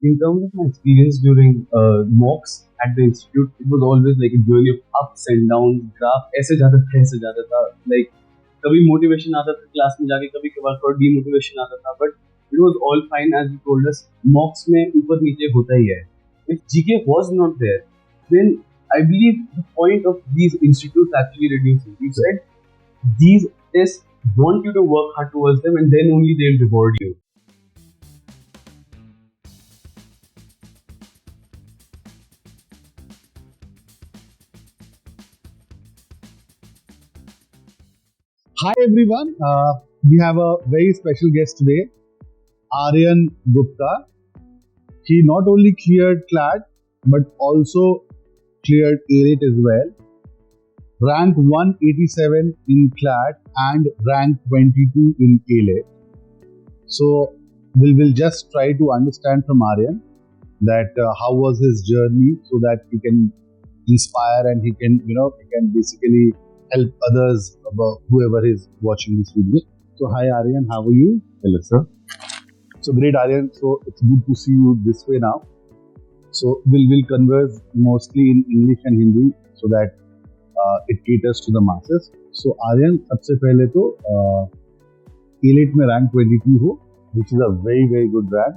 in terms of my experience during mocks at the institute, it was always like a journey of ups and downs. Graph ऐसे जाता था. Like कभी motivation आता था class में जाके, कभी कभार थोड़ा demotivation आता था. But it was all fine as you told us. Mocks में ऊपर नीचे होता ही है. If GK was not there, then I believe the point of these institutes actually reduces. You said these tests want you to work hard towards them, and then only they'll reward you. Hi everyone. We have a very special guest today, Aryan Gupta. He not only cleared CLAT but also cleared AILET as well. Ranked 187 in CLAT and ranked 22 in AILET. So we'll just try to understand from Aryan that how was his journey, so that he can inspire and he can basically help others, about whoever is watching this video. So hi Aryan, how are you? Hello, sir. So great Aryan. So it's good to see you this way now. So we'll converse mostly in English and Hindi so that it caters to the masses. So Aryan, सबसे पहले तो AILET में rank 22 हो, which is a very very good rank.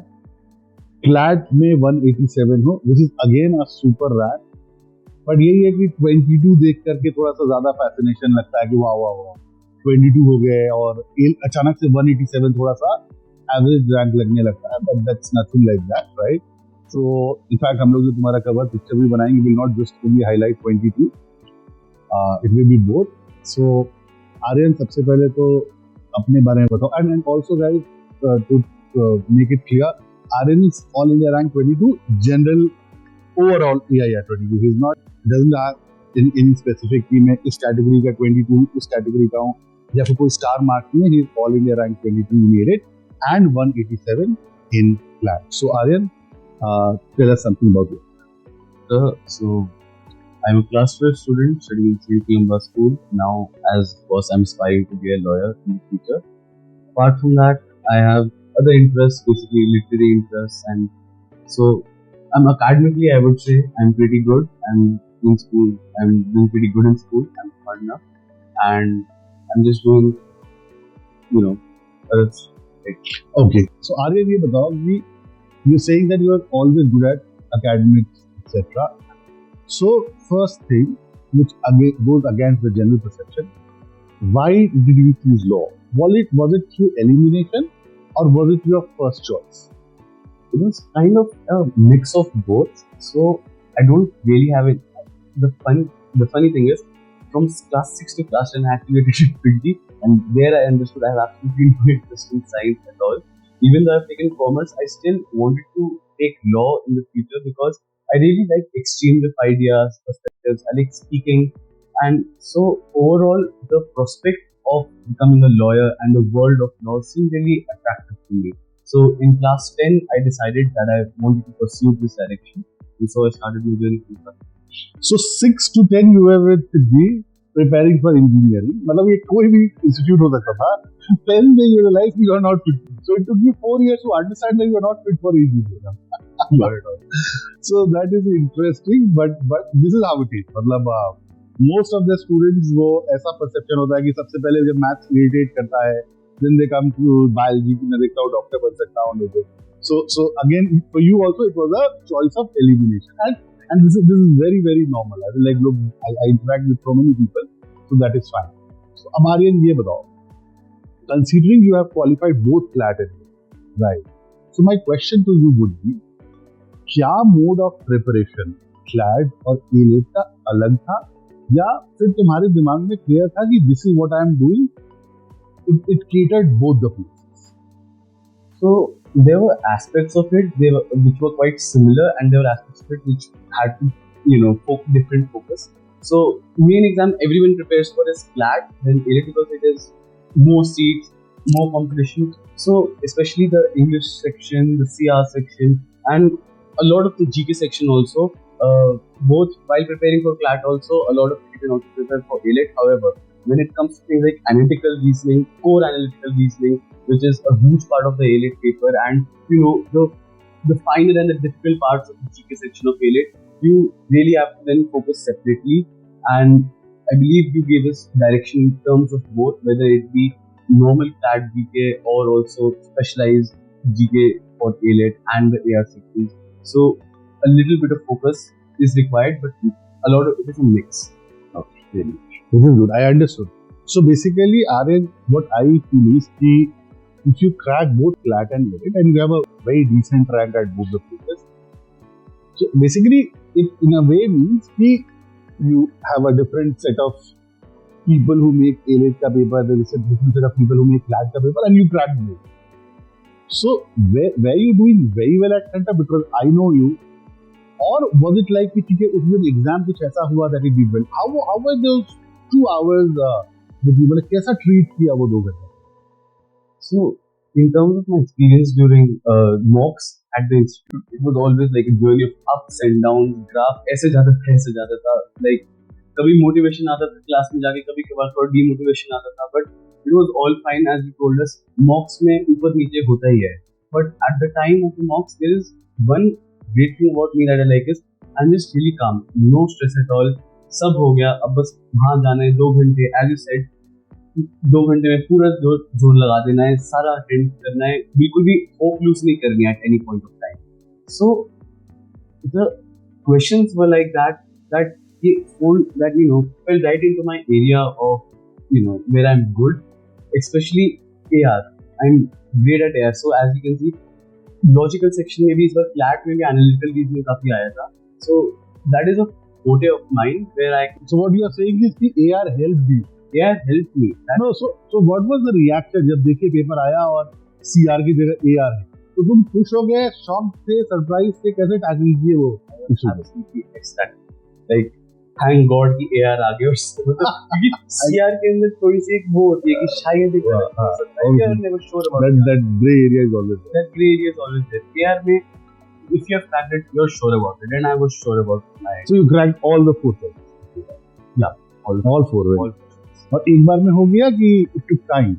CLAT में 187 हो, which is again a super rank. But यही है कि 22 देख करके थोड़ा सा ज्यादा फैसिनेशन लगता है कि वाह वाह वाह 22 हो गए, और अचानक से 187 थोड़ा सा एवरेज रैंक लगने लगता है. But that's nothing like that, right? So in fact हम लोग जो तुम्हारा कवर पिक्चर भी बनाएंगे, will not just only highlight 22, it will be both. So Aryan, सबसे पहले तो अपने बारे में बताओ, and also guys to make it clear, Aryan is all India rank 22 general overall. Yeah, 22. He's not, doesn't have any specific team में इस category का 22, इस कैटेगरी का हूँ, या फिर कोई स्टार मार्क नहीं है. He is all India rank 22 in AILET and 187 in CLAT. So Aryan, tell us something about you. So I'm a class 12 student studying in St. Columba School. Now, as of course, I'm aspiring to be a lawyer in the future. Apart from that, I have other interests, basically literary interests, and so I'm academically, I would say, I'm pretty good. I'm in school. I'm doing pretty good in school. I'm smart enough, and I'm just doing, that's like. Okay. So Aryan, ये बताओ कि you're saying that you are always good at academics, etc. So first thing, which again goes against the general perception, why did you choose law? Was it through elimination, or was it your first choice? It was kind of a mix of both. So I don't really have it. The funny thing is, from class 6 to class 10, I actually did it pretty, and there I understood I have absolutely no interest in science at all. Even though I've taken commerce, I still wanted to take law in the future because I really like exchange of ideas, perspectives. I like speaking, and so overall, the prospect of becoming a lawyer and the world of law seemed really attractive to me. So in class 10, I decided that I wanted to pursue this direction, and so I started my journey. So 6 to 10 you were with me preparing for engineering. मतलब ये कोई भी institute हो सकता था. 10 में you realized you are not fit. So it took you 4 years to understand that you are not fit for engineering. Not at all. So that is interesting, but this is how it is. मतलब most of the students वो ऐसा perception होता है कि सबसे पहले जब maths irritate करता है, then they come to biology कि मैं देखता हूँ डॉक्टर बन सकता हूँ. So again for you also it was a choice of elimination, and this is very very normal. I mean, like look, I interact with so many people, so that is fine. So Aryan, ये बताओ, considering you have qualified both CLAT and AILET, right? So my question to you would be, क्या mode of preparation CLAT और AILET का अलग था, या फिर तुम्हारे दिमाग में क्लियर था कि this is what I am doing? It catered both the places. So there were aspects of it which were quite similar, and there were aspects of it which had to, different focus. So main exam everyone prepares for is CLAT, then AILET because it is more seats, more competition. So especially the English section, the CR section, and a lot of the GK section also. Both while preparing for CLAT also, a lot of you can also prepare for AILET. However, when it comes to things like analytical reasoning, core analytical reasoning, which is a huge part of the AILET paper, and the the finer and the difficult parts of the GK section of AILET, you really have to then focus separately. And I believe you gave us direction in terms of both, whether it be normal CLAT GK or also specialized GK for AILET and the AR sections. So a little bit of focus is required, but a lot of it is a mix. Okay, really. This is good. I understood. So basically, Aryan, what I feel is that if you crack both CLAT and AILET and you have a very decent rank at both the places, so basically it in a way means that you have a different set of people who make AILET ka paper, there is a different set of people who make CLAT ka paper, and you crack both. So were you doing very well at center because I know you, or was it like कि ठीक है उस दिन exam कुछ ऐसा हुआ that it did well? How were those 2 hours with you? मतलब कैसा treat किया वो 2 घंटे? So in terms of my experience during mocks at the institute, it was always like a journey of ups and downs. Graph ऐसे जाता था like कभी motivation आता था क्लास में जाके, कभी कभार थोड़ा demotivation आता था, but it was all fine. As you told us, mocks में ऊपर नीचे होता ही है, but at the time of the mocks there is one great thing about me that I like is I'm just really calm, no stress at all. सब हो गया, अब बस वहाँ जाना है 2 घंटे, as you said 2 घंटे में पूरा जोर लगा देना है, सारा अटेंड करना है, बिल्कुल भी होप लूज नहीं करनी है at any point of time. So the questions were like that fell right into my area of where I'm good, especially AR. I'm great at AR. So as you can see, logical section में भी इस बार flat में भी analytical reasoning काफी आया था. So that is a forte of mine where I. So what you are saying is कि AR helped you. AR helped me. No, so what was the reaction जब देखिए पेपर आया और CR की जगह AR है? तो तुम खुश हो गए, शॉक थे, सरप्राइज थे, कैसे टैकल किए वो? Like thank God कि AR आ गया उससे, मतलब क्योंकि CR के अंदर थोड़ी सी एक वो होती है कि शायद एक that gray area is always there. That gray area is always there. AR में if you have cracked it, you're sure about it, and I was sure about it. So you cracked all the 4 sets. Yeah, all 4. Right? और एक बार में हो गया कि it took time.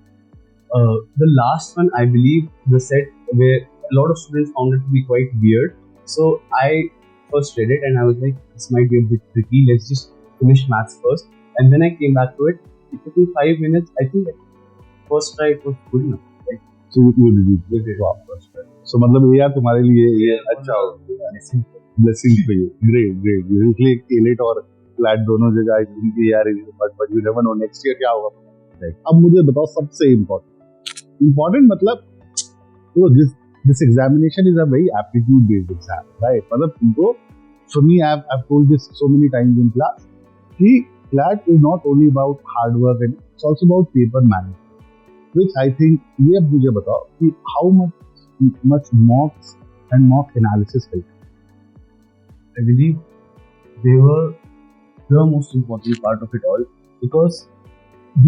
The last one, I believe, the set where a lot of students found it to be quite weird. So I first read it and I was like, this might be a bit tricky. Let's just finish maths first. And then I came back to it. It took me 5 minutes. I think first try it was good enough. Right? So you did it. Wow, first try. So मतलब यार तुम्हारे लिए ये अच्छा हो, blessing for you. Great. Usually AILET और CLAT दोनों जगह I think यार but you never know next year क्या होगा. Right. अब मुझे बताओ सबसे important मतलब तो this examination is a very aptitude based exam, right? मतलब तुमको, for me I've told this so many times in class कि CLAT is not only about hard work and it's also about paper management, which I think ये अब मुझे बताओ कि how much mocks and mock analysis help? I believe they were the most important part of it all because.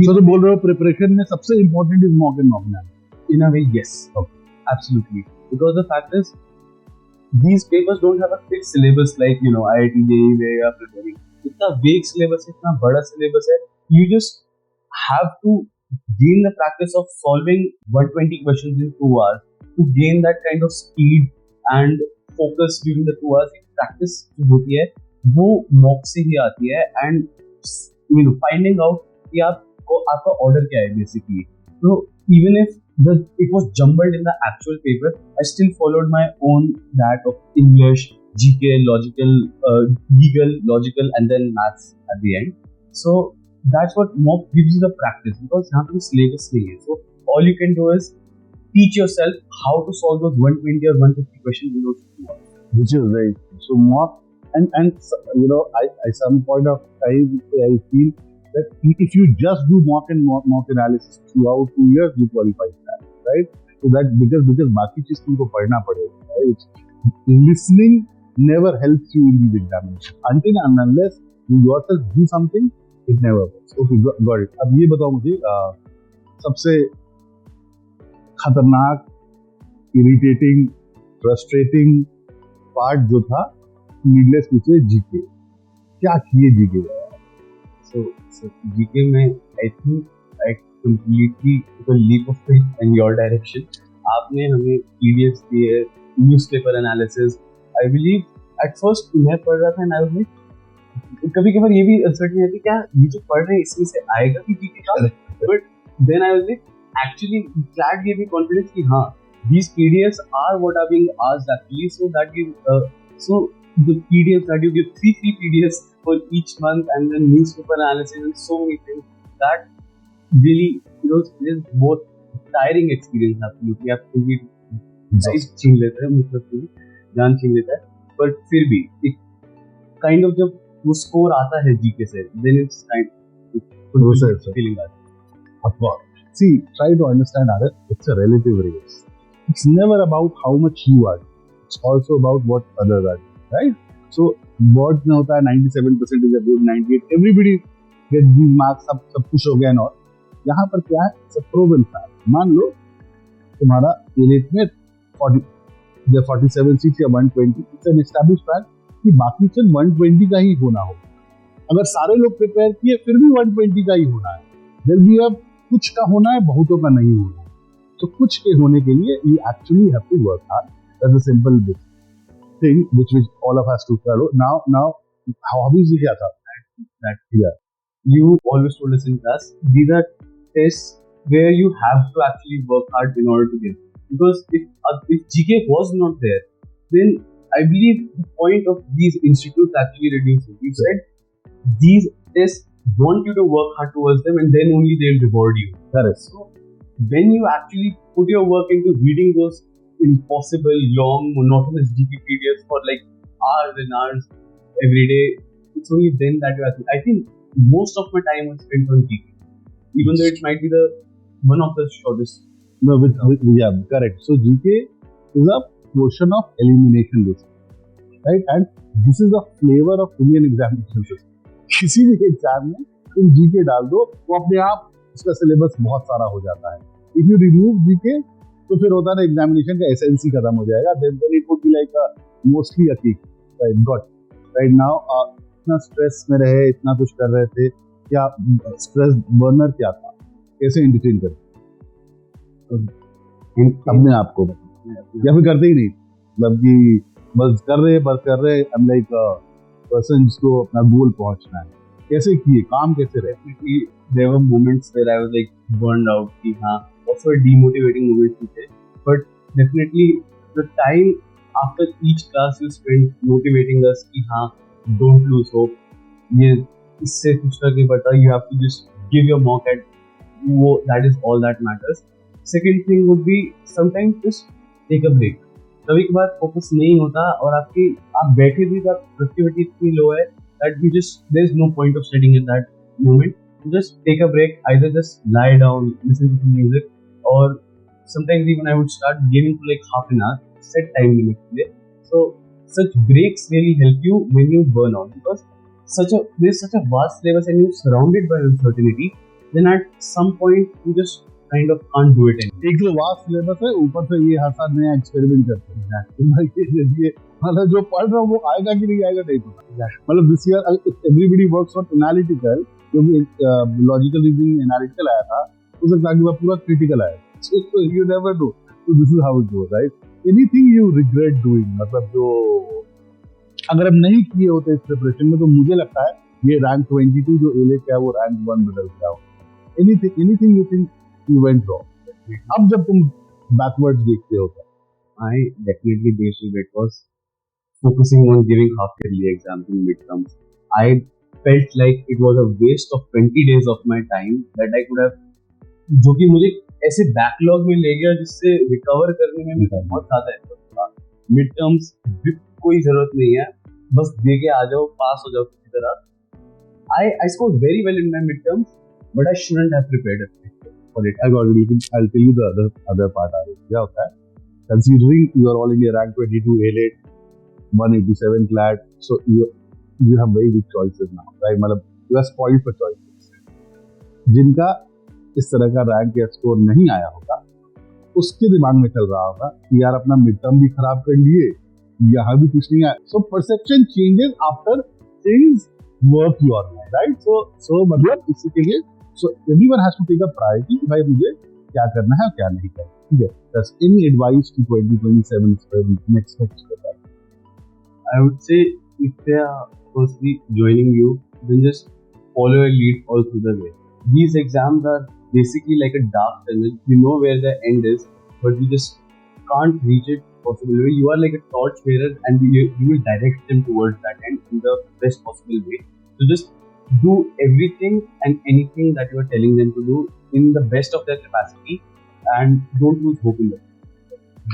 So तो बोल रहे हो preparation में सबसे important is mock and mock analysis? In a way, yes. Okay. Absolutely. Because the fact is, these papers don't have a fixed syllabus like IIT JEE where you are preparing. इतना vague syllabus है, इतना बड़ा syllabus है. You just have to gain the practice of solving 120 questions in 2 hours. To gain that kind of speed and focus during the 2 hours, practice जो होती है वो mock से ही आती है, and finding out कि आपका order क्या है basically. So even if it was jumbled in the actual paper, I still followed my own that of English, GK, logical, legal, logical, and then maths at the end. So that's what mock gives you the practice because यहाँ पे syllabus नहीं है. So all you can do is teach yourself how to solve those 120 or 150 questions in those 2 hours. Which is right. So mock and I some point of time I feel that if you just do mock analysis throughout 2 years, you qualify for that, right? So that because बाकी चीज तुमको पढ़ना पड़ेगा, right? Listening never helps you in these examinations until and unless you yourself do something, it never works. Okay, got it. अब ये बताओ मुझे सबसे खतरनाक, इरिटेटिंग, फ्रस्ट्रेटिंग पार्ट जो था नीडलेस टू से जीके, क्या किए जीके? So GK में I think I completely took a leap of faith in your direction. आपने हमें EDS दिए, newspaper analysis. I believe at first मैं पढ़ रहा था and I was like, कभी कभार ये भी अनसर्टेन रहती क्या ये जो पढ़ रहे हैं इसमें से आएगा कि जीके का, but then I was like actually CLAT gave me confidence कि हाँ these PDFs are what are being asked actually, so that is so the PDFs that you give three PDFs for each month and then newspaper analysis and so many things that really is both tiring experience absolutely absolutely छीन लेता है मतलब पूरी जान छीन लेता है, पर फिर भी एक काइंड ऑफ जब वो स्कोर आता है जीके से then it's kind feeling that. Of course. See, try to understand Aryan, it's a relative race. It's never about how much you are. It's also about what others are doing, right? So, board में होता है 97% is a good, 98. Everybody get these marks, सब खुश हो गया और यहाँ पर क्या है? It's a proven fact. मान लो तुम्हारा AILET में 47 seats या 120, it's an established fact कि बाकी सिर्फ 120 का ही होना हो. अगर सारे लोग प्रिपेयर किए फिर भी 120 का ही होना है. There भी अब कुछ का होना है, बहुतों का नहीं होना है. तो कुछ के होने के लिए you actually have to work hard. That's a simple thing which all of us to follow. Now, hobbies क्या था? That you always told us in class, these are tests where you have to actually work hard in order to get. Because if GK was not there, then I believe the point of these institutes actually reduces. You said these tests want you to work hard towards them and then only they'll reward you. Correct. So when you actually put your work into reading those impossible, long, monotonous GK PDFs for like hours and hours every day, it's only then that you actually. I think most of my time was spent on GK, even though it might be the one of the shortest. No, yeah, correct. So GK is a portion of elimination list, right? And this is the flavor of Indian examination system. किसी भी exam में तुम GK डाल दो वो अपने आप उसका सिलेबस बहुत सारा हो जाता है. If you remove GK तो फिर होता है ना एग्जामिनेशन का एसेंस ही खत्म हो जाएगा. Then it would be like mostly a kick. Right, got right now इतना स्ट्रेस में रहे, इतना कुछ कर रहे थे, क्या स्ट्रेस बर्नर क्या था, कैसे एंटरटेन करते अपने आप को, या फिर करते ही नहीं, मतलब कि बस कर रहे I'm like पर्सन जिसको अपना गोल पहुंचना है, कैसे किए काम कैसे रहे. There were moments where I was like burned out कि हाँ, also demotivating moments भी थे, but definitely the time after each class you spent motivating us कि हाँ don't lose hope, ये इससे कुछ करके बता, you have to just give your mock at वो, that is all that matters. Second thing would be sometimes just take a break. कभी कभार फोकस नहीं होता और आप बैठे भी तो प्रोडक्टिविटी इतनी लो है that you just there is no point of studying at that moment. You just take a break, either just lie down, listen to some music, or sometimes even I would start gaming for like half an hour, set time limit के लिए. So such breaks really help you when you burn out, because there's such a vast syllabus and you're surrounded by uncertainty. Then at some point you just kind of can't do it anymore. एक तो vast syllabus है, ऊपर से ये हर साल नया experiment करते हैं. मतलब जो पढ़ रहा हूँ वो आएगा कि नहीं आएगा नहीं पता. मतलब this year everybody works on analytical, जो भी लॉजिकल रीजनिंग एनालिटिकल आया था, हो सकता है कि पूरा क्रिटिकल आया. So you never know. So this is how it goes, right? Anything you regret doing, मतलब जो अगर हम नहीं किए होते इस प्रिपरेशन में, तो मुझे लगता है ये रैंक 22 जो AILET का है वो रैंक 1 बदल गया हो. Anything you think you went wrong. अब जब तुम backwards देखते हो, I definitely based it was focusing on giving half yearly exams and midterms. I felt like it was a waste of 20 days of my time that I could have, जो कि मुझे ऐसे backlog में ले गया जिससे रिकवर करने में मुझे बहुत ज़्यादा एफर्ट था. midterms कोई जरूरत नहीं है, बस दे के आ जाओ, पास हो जाओ किसी तरह. I scored very well in my midterms, but I shouldn't have prepared it. I'll tell you the other part. क्या होता है? Considering you are all India rank 22 AILET, 187 CLAT, so you have very good choices now, right? मतलब you are spoiled for choices. जिनका इस तरह का rank या score नहीं आया होगा, उसके दिमाग में चल रहा होगा कि यार अपना मिड टर्म भी खराब कर लिए, यहाँ भी कुछ नहीं आया. So perception changes after things work your way, right? So मतलब इसी के लिए so everyone has to take a priority कि भाई मुझे क्या करना है और क्या नहीं करना. ठीक है, that's any advice to 2027 next year? I would say if they are firstly joining you, then just follow your lead all through the way. These exams are basically like a dark tunnel. You know where the end is, but you just can't reach it possible way. You are like a torch bearer, and you will direct them towards that end in the best possible way. So just do everything and anything that you are telling them to do in the best of their capacity, and don't lose hope in them.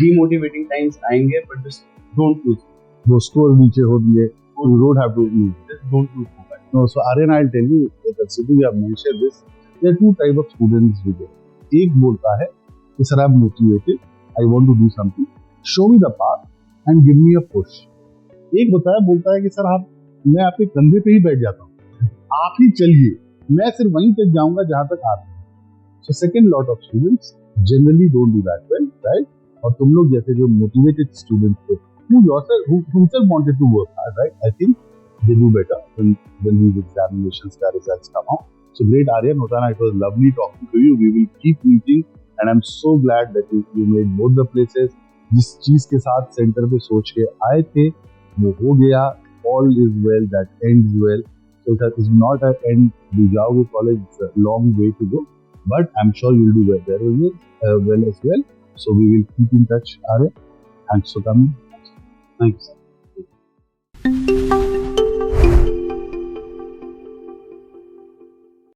Demotivating times आएंगे, but just don't lose. वो score नीचे हो दिए, you don't have to lose. Just don't lose hope. No, so Aryan, I'll tell you, considering you have mentioned this, there are two types of students with it. एक बोलता है कि sir I'm motivated, I want to do something, show me the path and give me a push. एक बोलता है कि sir आप, मैं आपके कंधे पे ही बैठ जाता हूँ, आप ही चलिए, मैं सिर्फ वहीं तक जाऊंगा जहां तक आप हैं. So second lot of students generally don't do that well, right? और तुम लोग जैसे जो motivated students थे, who himself wanted to work hard, right? I think they do better when these examinations का results come out. So great, Aryan, Notana, it was lovely talking to you. We will keep meeting, and I'm so glad that you made both the places. जिस चीज के साथ centre पे सोच के आए थे वो हो गया. All is well that ends well. So that is not an end. You जाओगे college, it's a long way to go, but I'm sure you'll do well there well as well. So we will keep in touch, Aryan. Thanks for coming. Thanks.